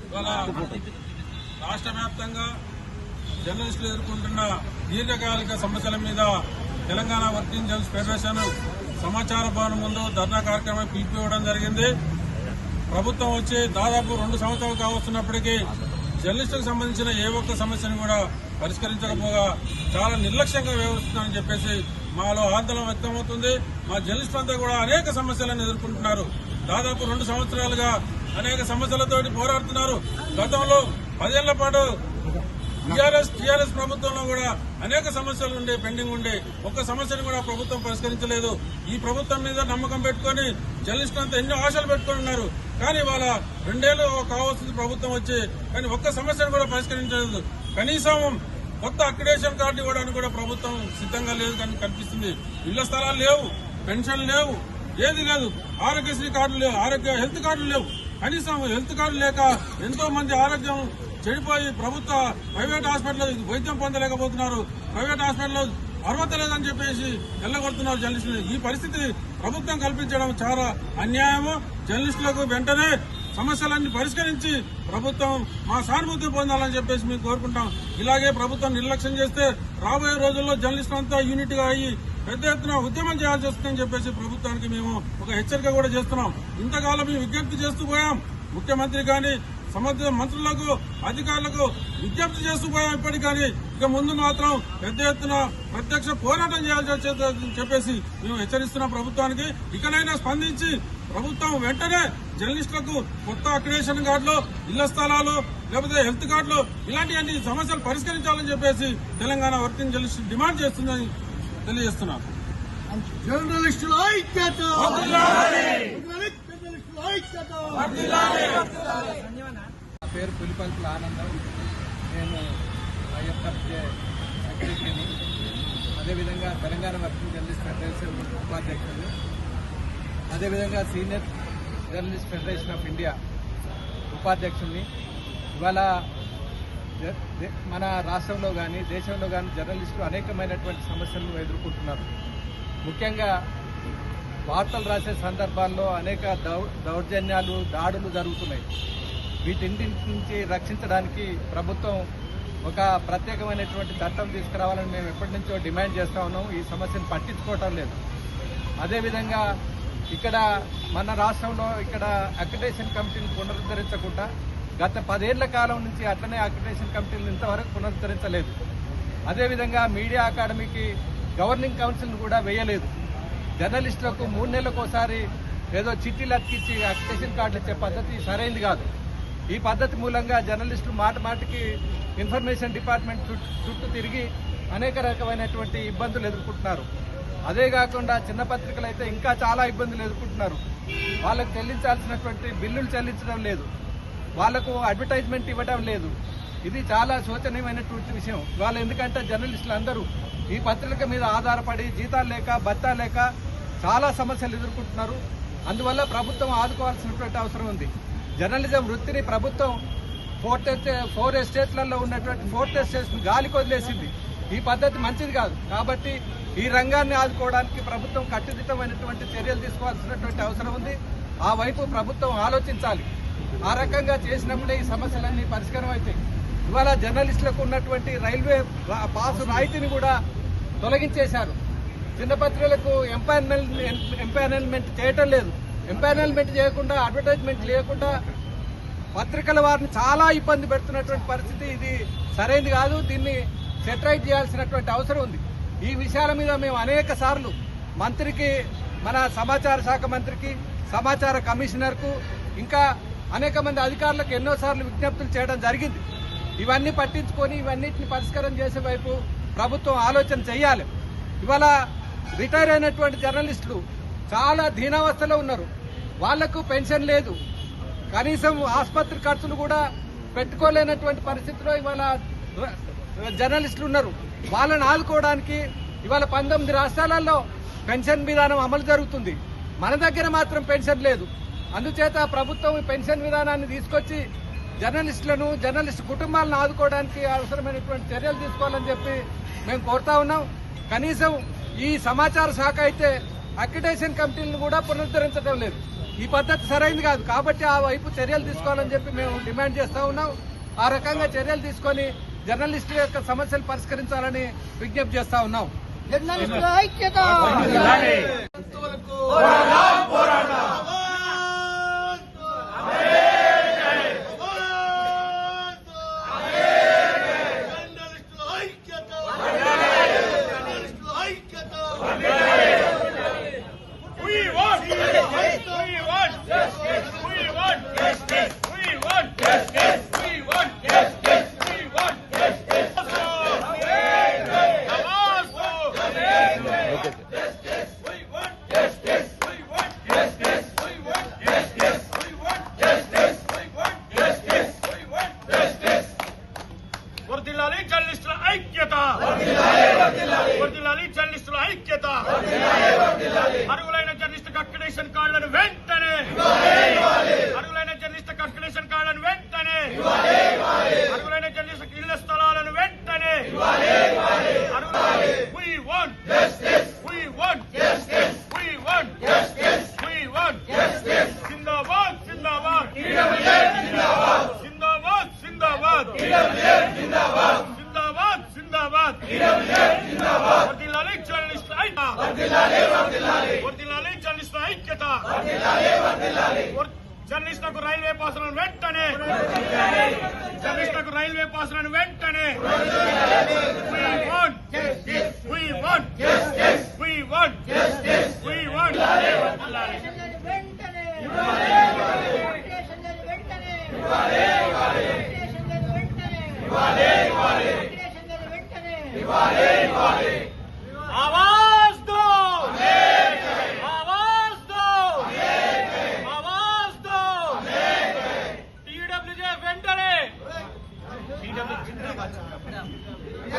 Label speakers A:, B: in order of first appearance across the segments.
A: ఇవాళ రాష్ట్ర వ్యాప్తంగా జర్నలిస్టులు ఎదుర్కొంటున్న దీర్ఘకాలిక సమస్యల మీద తెలంగాణ వర్కింగ్ జర్నలిస్ట్ ఫెడరేషన్ సమాచార భవనం ముందు ధర్నా కార్యక్రమం పిలిపివ్వడం జరిగింది. ప్రభుత్వం వచ్చి దాదాపు 2 సంవత్సరాలు కావస్తున్నప్పటికీ జర్నలిస్టులకు సంబంధించిన ఏ ఒక్క సమస్యను కూడా పరిష్కరించకపోగా చాలా నిర్లక్ష్యంగా వ్యవహరిస్తున్నారని చెప్పేసి మాలో ఆందోళన వ్యక్తమవుతుంది. మా జర్నలిస్టులంతా కూడా అనేక సమస్యలను ఎదుర్కొంటున్నారు. దాదాపు 2 సంవత్సరాలుగా అనేక సమస్యలతోటి పోరాడుతున్నారు. గతంలో 10 ఏళ్ల పాటు టీఆర్ఎస్ ప్రభుత్వంలో కూడా అనేక సమస్యలు ఉండే పెండింగ్ ఉండే ఒక్క సమస్యను కూడా ప్రభుత్వం పరిష్కరించలేదు. ఈ ప్రభుత్వం మీద నమ్మకం పెట్టుకుని జర్నలిస్టులంతా ఎన్నో ఆశలు పెట్టుకుని ఉన్నారు. కానీ వాళ్ళ 2 ఏళ్లు కావాల్సింది ప్రభుత్వం వచ్చి కానీ ఒక్క సమస్యను కూడా పరిష్కరించలేదు. కనీసం కొత్త అక్రిడేషన్ కార్డు ఇవ్వడానికి కూడా ప్రభుత్వం సిద్ధంగా లేదు కానీ కనిపిస్తుంది. ఇళ్ల స్థలాలు లేవు, పెన్షన్లు లేవు, ఏది లేదు, ఆరోగ్యశ్రీ కార్డులు లేవు, హెల్త్ కార్డులు లేవు. కనీసం హెల్త్ కార్డు లేక ఎంతో మంది ఆరోగ్యం చెడిపోయి ప్రైవేట్ హాస్పిటల్లో వైద్యం పొందలేకపోతున్నారు. ప్రైవేట్ హాస్పిటల్లో అర్హత లేదని చెప్పేసి వెళ్ళగొడుతున్నారు జర్నలిస్టులు. ఈ పరిస్థితి ప్రభుత్వం కల్పించడం చాలా అన్యాయము. జర్నలిస్టులకు వెంటనే సమస్యలన్నీ పరిష్కరించి ప్రభుత్వం మా సానుభూతి పొందాలని చెప్పేసి మేము కోరుకుంటాం. ఇలాగే ప్రభుత్వం నిర్లక్ష్యం చేస్తే రాబోయే రోజుల్లో జర్నలిస్టులంతా యూనిట్గా అయ్యి పెద్ద ఎత్తున ఉద్యమం చేయాల్సి వస్తుందని చెప్పేసి ప్రభుత్వానికి మేము ఒక హెచ్చరిక కూడా చేస్తున్నాం. ఇంతకాలం మేము విజ్ఞప్తి చేస్తూ పోయాం. ముఖ్యమంత్రి కానీ సంబంధిత మంత్రులకు అధికారులకు విజ్ఞప్తి చేస్తూ పోయాం. ఇప్పటికి కానీ ఇక ముందు మాత్రం పెద్ద ఎత్తున ప్రత్యక్ష పోరాటం చేయాల్సి వచ్చేదని చెప్పేసి మేము హెచ్చరిస్తున్నాం ప్రభుత్వానికి. ఇకనైనా స్పందించి ప్రభుత్వం వెంటనే జర్నలిస్టులకు కొత్త అక్రిడేషన్ కార్డులు, ఇళ్ల స్థలాలు, లేకపోతే హెల్త్ కార్డులు ఇలాంటి సమస్యలు పరిష్కరించాలని చెప్పేసి తెలంగాణ వర్కింగ్ జర్నలిస్ట్ డిమాండ్ చేస్తుందని తెలియజేస్తున్నారు.
B: జర్నలిస్టుల ఐక్యత.
C: నా పేరు పులిపల్పుల ఆనందం. నేను ఐఎఫ్ఎఫ్జే సెక్రటరీని, అదేవిధంగా తెలంగాణ వర్కింగ్ జర్నలిస్ట్ ఫెడరేషన్ ఉపాధ్యక్షుడు, అదేవిధంగా senior journalist federation of India ఉపాధ్యక్షుడిని. ఇవాళ మన రాష్ట్రంలో కానీ దేశంలో కానీ జర్నలిస్టులు అనేకమైనటువంటి సమస్యలను ఎదుర్కొంటున్నారు. ముఖ్యంగా వార్తలు రాసే సందర్భాల్లో అనేక దౌర్జన్యాలు, దాడులు జరుగుతున్నాయి. వీటింటి నుంచి రక్షించడానికి ప్రభుత్వం ఒక ప్రత్యేకమైనటువంటి చట్టం తీసుకురావాలని మేము ఎప్పటి నుంచో డిమాండ్ చేస్తా ఉన్నాం. ఈ సమస్యను పట్టించుకోవటం లేదు. అదేవిధంగా ఇక్కడ మన రాష్ట్రంలో ఇక్కడ అక్రిడేషన్ కమిటీని పునరుద్ధరించకుండా గత 10 ఏళ్ల కాలం నుంచి అట్లనే అక్రిడేషన్ కమిటీలను ఇంతవరకు పునరుద్ధరించలేదు. అదేవిధంగా మీడియా అకాడమీకి గవర్నింగ్ కౌన్సిల్ను కూడా వేయలేదు. జర్నలిస్టులకు 3 నెలలకోసారి ఏదో చిట్టీలు అతికించి అక్రిడేషన్ కార్డులు ఇచ్చే పద్ధతి సరైంది కాదు. ఈ పద్ధతి మూలంగా జర్నలిస్టులు మాటికి ఇన్ఫర్మేషన్ డిపార్ట్మెంట్ చుట్టూ తిరిగి అనేక రకమైనటువంటి ఇబ్బందులు ఎదుర్కొంటున్నారు. అదే కాకుండా చిన్న పత్రికలు అయితే ఇంకా చాలా ఇబ్బందులు ఎదుర్కొంటున్నారు. వాళ్ళకు చెల్లించాల్సినటువంటి బిల్లులు చెల్లించడం లేదు, వాళ్లకు అడ్వర్టైజ్మెంట్ ఇవ్వడం లేదు. ఇది చాలా శోచనీయమైనటువంటి విషయం. వాళ్ళు ఎందుకంటే జర్నలిస్టులు అందరూ ఈ పత్రిక మీద ఆధారపడి జీతాలు లేక, భత్తా లేక చాలా సమస్యలు ఎదుర్కొంటున్నారు. అందువల్ల ప్రభుత్వం ఆదుకోవాల్సినటువంటి అవసరం ఉంది. జర్నలిజం వృత్తిని ప్రభుత్వం 4 ఎస్టేట్లలో ఉన్నటువంటి 4th ఎస్టేట్స్ గాలికి వదిలేసింది. ఈ పద్ధతి మంచిది కాదు. కాబట్టి ఈ రంగాన్ని ఆదుకోవడానికి ప్రభుత్వం కట్టుదిట్టమైనటువంటి చర్యలు తీసుకోవాల్సినటువంటి అవసరం ఉంది. ఆ వైపు ప్రభుత్వం ఆలోచించాలి. ఆ రకంగా చేసినప్పుడే ఈ సమస్యలన్నీ పరిష్కారం అవుతాయి. ఇవాళ జర్నలిస్టులకు ఉన్నటువంటి రైల్వే పాసు రాయితీని కూడా తొలగించేశారు. చిన్న పత్రికలకు ఎంపానల్మెంట్ చేయటం లేదు. ఎంపానల్మెంట్ చేయకుండా, అడ్వర్టైజ్మెంట్ లేకుండా పత్రికల వారిని చాలా ఇబ్బంది పెడుతున్నటువంటి పరిస్థితి. ఇది సరైనది కాదు. దీన్ని సెటరైట్ చేయాల్సినటువంటి అవసరం ఉంది. ఈ విషయాల మీద మేము అనేక సార్లు మంత్రికి, మన సమాచార శాఖ మంత్రికి, సమాచార కమిషనర్కు, ఇంకా అనేక మంది అధికారులకు ఎన్నోసార్లు విజ్ఞప్తులు చేయడం జరిగింది. ఇవన్నీ పట్టించుకొని ఇవన్నిటిని పరిష్కారం చేసే వైపు ప్రభుత్వం ఆలోచన చేయాలి. ఇవాళ రిటైర్ అయినటువంటి జర్నలిస్టులు చాలా దీనావస్థలో ఉన్నారు. వాళ్లకు పెన్షన్ లేదు, కనీసం ఆసుపత్రి ఖర్చులు కూడా పెట్టుకోలేనటువంటి పరిస్థితిలో ఇవాళ జర్నలిస్టులు ఉన్నారు. వాళ్ళని ఆదుకోవడానికి ఇవాళ 19 రాష్ట్రాలలో పెన్షన్ విధానం అమలు జరుగుతుంది. మన దగ్గర మాత్రం పెన్షన్ లేదు. అందుచేత ప్రభుత్వం పెన్షన్ విధానాన్ని తీసుకొచ్చి జర్నలిస్టులను, జర్నలిస్టు కుటుంబాలను ఆదుకోవడానికి అవసరమైనటువంటి చర్యలు తీసుకోవాలని చెప్పి మేము కోరుతా ఉన్నాం. కనీసం ఈ సమాచార శాఖ అయితే అక్రిడేషన్ కమిటీలను కూడా పునరుద్ధరించడం లేదు. ఈ పద్ధతి సరైంది కాదు. కాబట్టి ఆ వైపు చర్యలు తీసుకోవాలని చెప్పి మేము డిమాండ్ చేస్తా ఉన్నాం. ఆ రకంగా చర్యలు తీసుకొని జర్నలిస్టుల యొక్క సమస్యలు పరిష్కరించాలని విజ్ఞప్తి చేస్తా ఉన్నాం.
B: జర్నలిస్టుల ఐక్యత
D: అర్హులైన జర్నలిస్టులకు అక్రిడిటేషన్ కార్డులను వెంటనే అర్హులైన జర్నలిస్టులకు అక్రిడిటేషన్ కార్డులను వెంటనే అర్హులైన జర్నలిస్టులకు ఇళ్ల స్థలాలను వెంటనే We want justice. We want justice. We want justice. We want justice. జిందాబాద్ జిందాబాద్ జిందాబాద్ జిందాబాద్ జిందాబాద్ జిందాబాద్ జిందాబాద్ జిందాబాద్ జిందాబాద్ వర్ధిల్లాలి జర్నలిస్టుల ఐక్యత వర్ధిల్లాలి జర్నలిస్టుల ఐక్యత జర్నలిస్టులకు రైల్వే పాసులను వెంటనే జర్నలిస్టులకు రైల్వే పాసులను వెంటనే We want justice. We want justice. We want आवाज दो आवाज दो आवाज दो टीडब्ल्यूजे वेंटने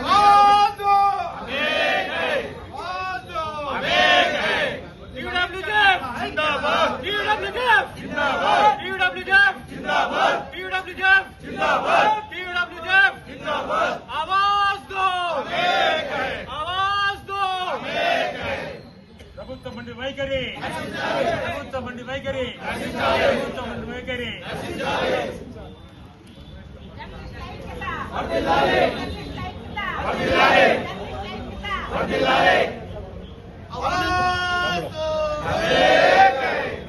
D: आवाज दो टीडब्ल्यूजे जिंदाबाद टीडब्ल्यूजे जिंदाबाद टीडब्ल्यूजे जिंदाबाद टीडब्ल्यूजे जिंदाबाद टीडब्ल्यूजे जिंदाबाद आवाज दो आवाज दो ప్రభుత్వం మండి వైఖరి ప్రభుత్వం మండి వైఖరి ప్రభుత్వం మండి వైఖరి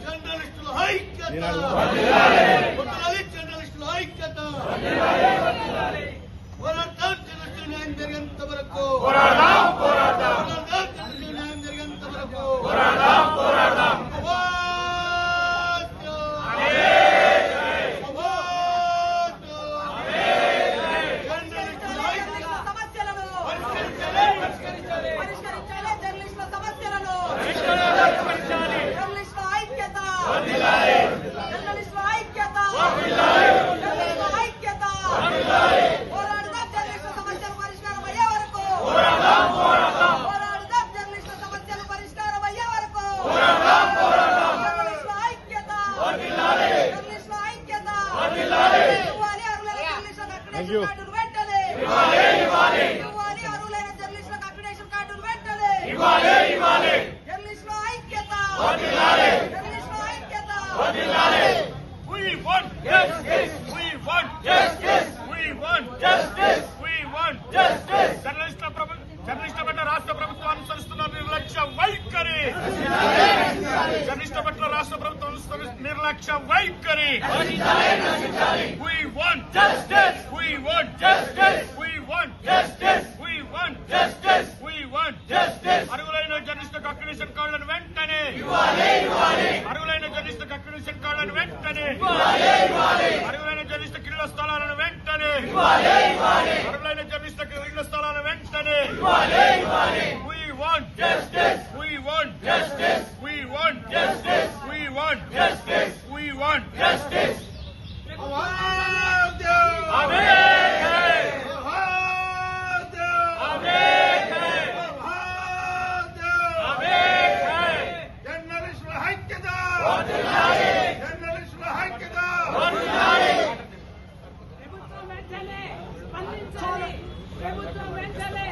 B: జర్నలిస్టుల ఐక్యత జర్నలిస్టుల ఐక్యత పోరాటం జర్నలిస్టుల న్యాయం జరిగేంత వరకు జర్నలిస్టుల న్యాయం జరిగేంత వరకు జర్నలిస్టుల పట్ల రాష్ట్ర ప్రభుత్వం అనుసరిస్తున్న నిర్లక్ష్య వైఖరి జర్నలిస్టుల పట్ల రాష్ట్ర ప్రభుత్వం అనుసరిస్తున్న నిర్లక్ష్య వైఖరి We want justice. We want justice. We want justice. We want justice. We want justice. అర్హులైన జర్నలిస్టులకు అక్రిడిటేషన్ కార్డులను వెంటనే అర్హులైన జర్నలిస్టులకు అక్రిడిటేషన్ కార్డులను వెంటనే అర్హులైన జర్నలిస్టులకు ఇళ్ల స్థలాలను వెంటనే అర్హులైన జర్నలిస్టులకు ఇళ్ల స్థలాలను వెంటనే We want justice. We want justice. We want justice. We want justice. We want justice. జర్నలిస్టుల ఐక్యత జర్నలిస్టుల ఐక్యత
E: ప్రభుత్వం వెంటనే స్పందించాలి ప్రభుత్వం వెంటనే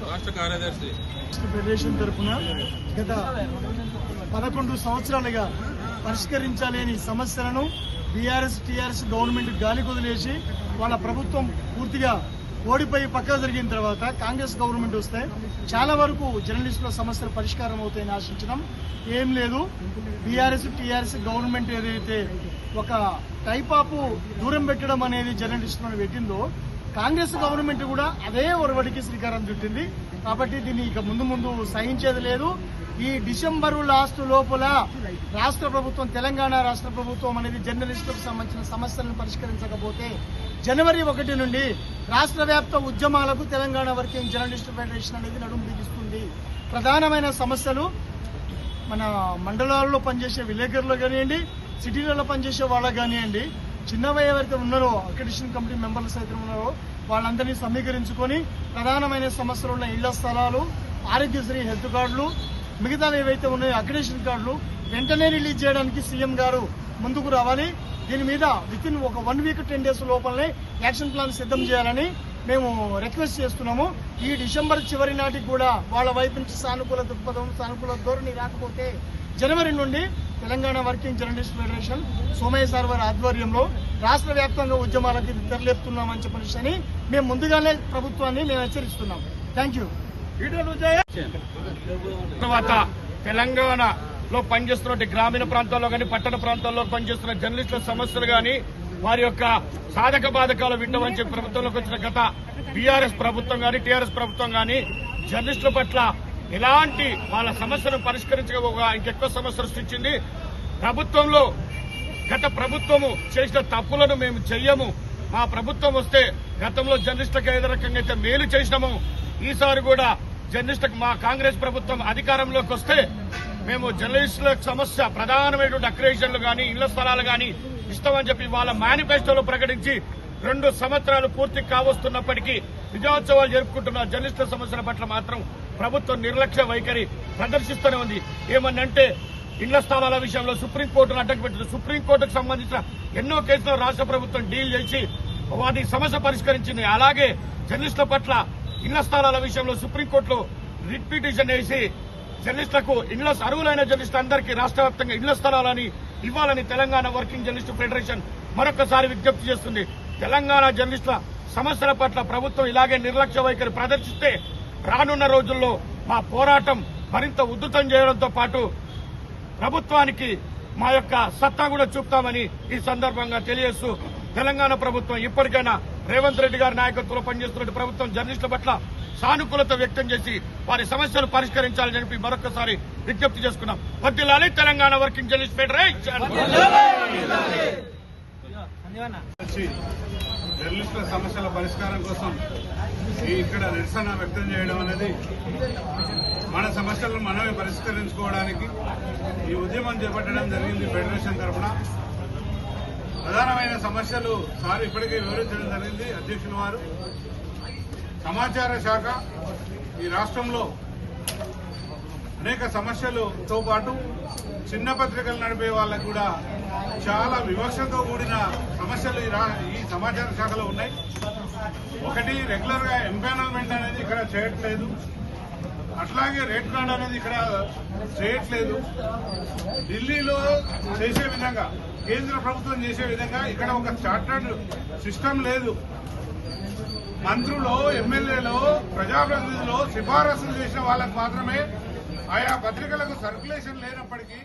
A: రాష్ట్ర కార్యదర్శి
E: ఫెడరేషన్ తరఫున గత 11 సంవత్సరాలుగా పరిష్కరించలేని సమస్యలను బీఆర్ఎస్ టీఆర్ఎస్ గవర్నమెంట్ గాలి కొదిలేసి వాళ్ళ ప్రభుత్వం పూర్తిగా ఓడిపోయి పక్కకు జరిగిన తర్వాత కాంగ్రెస్ గవర్నమెంట్ వస్తే చాలా వరకు జర్నలిస్టుల సమస్యలు పరిష్కారం అవుతాయని ఆశించడం ఏం లేదు. బీఆర్ఎస్ టీఆర్ఎస్ గవర్నమెంట్ ఏదైతే ఒక టైప్ ఆఫ్ దూరం పెట్టడం అనేది జర్నలిస్టులను పెట్టిందో కాంగ్రెస్ గవర్నమెంట్ కూడా అదే ఒరవడికి శ్రీకారం చుట్టింది. కాబట్టి దీన్ని ఇక ముందు సహించేది లేదు. ఈ డిసెంబరు లాస్ట్ లోపల రాష్ట్ర ప్రభుత్వం తెలంగాణ రాష్ట్ర ప్రభుత్వం అనేది జర్నలిస్టులకు సంబంధించిన సమస్యలను పరిష్కరించకపోతే జనవరి 1 నుండి రాష్ట్ర వ్యాప్త ఉద్యమాలకు తెలంగాణ వర్కింగ్ జర్నలిస్టు ఫెడరేషన్ అనేది నడుము బిగిస్తుంది. ప్రధానమైన సమస్యలు మన మండలాల్లో పనిచేసే విలేకరులు కానివ్వండి, సిటీలలో పనిచేసే వాళ్ళకు కానివ్వండి, చిన్నవి ఎవరైతే ఉన్నారో అక్రిడిషన్ కమిటీ మెంబర్లు సైతం ఉన్నారో వాళ్ళందరినీ సమీకరించుకొని ప్రధానమైన సమస్యలు ఉన్న ఇళ్ల స్థలాలు, ఆరోగ్యశ్రీ హెల్త్ కార్డులు, మిగతావి ఏవైతే ఉన్నాయో అక్రిడిషన్ కార్డులు వెంటనే రిలీజ్ చేయడానికి సీఎం గారు ముందుకు రావాలి. దీని మీద వితిన్ ఒక 1 వీక్ 10 డేస్ లోపలనే యాక్షన్ ప్లాన్ సిద్ధం చేయాలని మేము రిక్వెస్ట్ చేస్తున్నాము. ఈ డిసెంబర్ చివరి నాటికి కూడా వాళ్ళ వైపు నుంచి సానుకూల దృక్పథం, సానుకూల ధోరణి రాకపోతే జనవరి నుండి Telangana working journalist federation Somaiah sir వారి ఆధ్వర్యంలో రాష్ట్ర వ్యాప్తంగా ఉద్యమాలకి తెరలేపుతున్నామని చెప్పని మేము ముందుగానే ప్రభుత్వాన్ని మేము హెచ్చరిస్తున్నాం. Thank you.
B: తర్వాత తెలంగాణలో పనిచేస్తున్న గ్రామీణ ప్రాంతాల్లో కానీ పట్టణ ప్రాంతాల్లో పనిచేస్తున్న జర్నలిస్టుల సమస్యలు కానీ వారి యొక్క సాధక బాధకాలు వింటామని చెప్పి ప్రభుత్వంలోకి వచ్చిన గత బీఆర్ఎస్ ప్రభుత్వం కానీ టీఆర్ఎస్ ప్రభుత్వం కానీ జర్నలిస్టుల పట్ల ఎలాంటి వాళ్ళ సమస్యను పరిష్కరించకపోగా ఇంకెక్కువ సమస్యలు సృష్టించింది. ప్రభుత్వంలో గత ప్రభుత్వము చేసిన తప్పులను మేము చెయ్యము, మా ప్రభుత్వం వస్తే గతంలో జర్నలిస్టులకు ఏ రకంగా అయితే మేలు చేసినాము ఈసారి కూడా జర్నలిస్టులకు మా కాంగ్రెస్ ప్రభుత్వం అధికారంలోకి వస్తే మేము జర్నలిస్టుల సమస్య ప్రధానమైనటువంటి అక్రిడిషన్లు కానీ ఇళ్ల స్థలాలు కానీ ఇస్తామని చెప్పి వాళ్ళ మేనిఫెస్టోలో ప్రకటించి 2 సంవత్సరాలు పూర్తి కావస్తున్నప్పటికీ విజయోత్సవాలు జరుపుకుంటున్న జర్నలిస్టుల సమస్యల పట్ల మాత్రం ప్రభుత్వం నిర్లక్ష్య వైఖరి ప్రదర్శిస్తూనే ఉంది. ఏమన్నంటే ఇళ్ల స్థలాల విషయంలో సుప్రీంకోర్టును అడ్డం పెట్టింది. సుప్రీంకోర్టుకు సంబంధించిన ఎన్నో కేసులు రాష్ట్ర ప్రభుత్వం డీల్ చేసి వాటి సమస్య పరిష్కరించింది. అలాగే జర్నలిస్టుల పట్ల ఇళ్ల స్థలాల విషయంలో సుప్రీంకోర్టులో రిట్ పిటిషన్ వేసి జర్నలిస్టులకు అర్హులైన జర్నలిస్టులందరికీ రాష్ట్ర వ్యాప్తంగా ఇళ్ల స్థలాలని ఇవ్వాలని తెలంగాణ వర్కింగ్ జర్నలిస్టు ఫెడరేషన్ మరొకసారి విజ్ఞప్తి చేస్తుంది. తెలంగాణ జర్నలిస్టుల సమస్యల పట్ల ప్రభుత్వం ఇలాగే నిర్లక్ష్య వైఖరి ప్రదర్శిస్తే రానున్న రోజుల్లో మా పోరాటం మరింత ఉధృతం చేయడంతో పాటు ప్రభుత్వానికి మా యొక్క సత్తా కూడా చూపుతామని ఈ సందర్భంగా తెలియజేస్తూ తెలంగాణ ప్రభుత్వం ఇప్పటికైనా రేవంత్ రెడ్డి గారి నాయకత్వంలో పనిచేస్తున్న ప్రభుత్వం జర్నలిస్టుల పట్ల సానుకూలత వ్యక్తం చేసి వారి సమస్యలు పరిష్కరించాలని చెప్పి మరొకసారి విజ్ఞప్తి చేసుకున్నాం. వర్ధిల్లాలి తెలంగాణ వర్కింగ్ జర్నలిస్ట్ ఫెడరేషన్.
F: జర్నలిస్టుల సమస్యల పరిష్కారం కోసం ఇక్కడ నిరసన వ్యక్తం చేయడం అనేది మన సమస్యలను మనమే పరిష్కరించుకోవడానికి ఈ ఉద్యమం చేపట్టడం జరిగింది. ఫెడరేషన్ తరఫున ప్రధానమైన సమస్యలు సార్ ఇప్పటికే వివరించడం జరిగింది. అధ్యక్షుల వారు సమాచార శాఖ ఈ రాష్ట్రంలో అనేక సమస్యలతో పాటు చిన్న పత్రికలు నడిపే వాళ్ళకు కూడా చాలా వివక్షతో కూడిన సమస్యలు ఈ సమాచార శాఖలో ఉన్నాయి. ఒకటి, రెగ్యులర్ గా ఎంపానల్మెంట్ అనేది ఇక్కడ చేయట్లేదు, అట్లాగే రేట్ కార్డ్ అనేది ఇక్కడ చేయట్లేదు. ఢిల్లీలో చేసే విధంగా, కేంద్ర ప్రభుత్వం చేసే విధంగా ఇక్కడ ఒక చార్టర్డ్ సిస్టమ్ లేదు. మంత్రులు, ఎమ్మెల్యేలు, ప్రజాప్రతినిధులు సిఫారసులు చేసిన వాళ్ళకు మాత్రమే ఆయా పత్రికలకు సర్క్యులేషన్ లేనప్పటికీ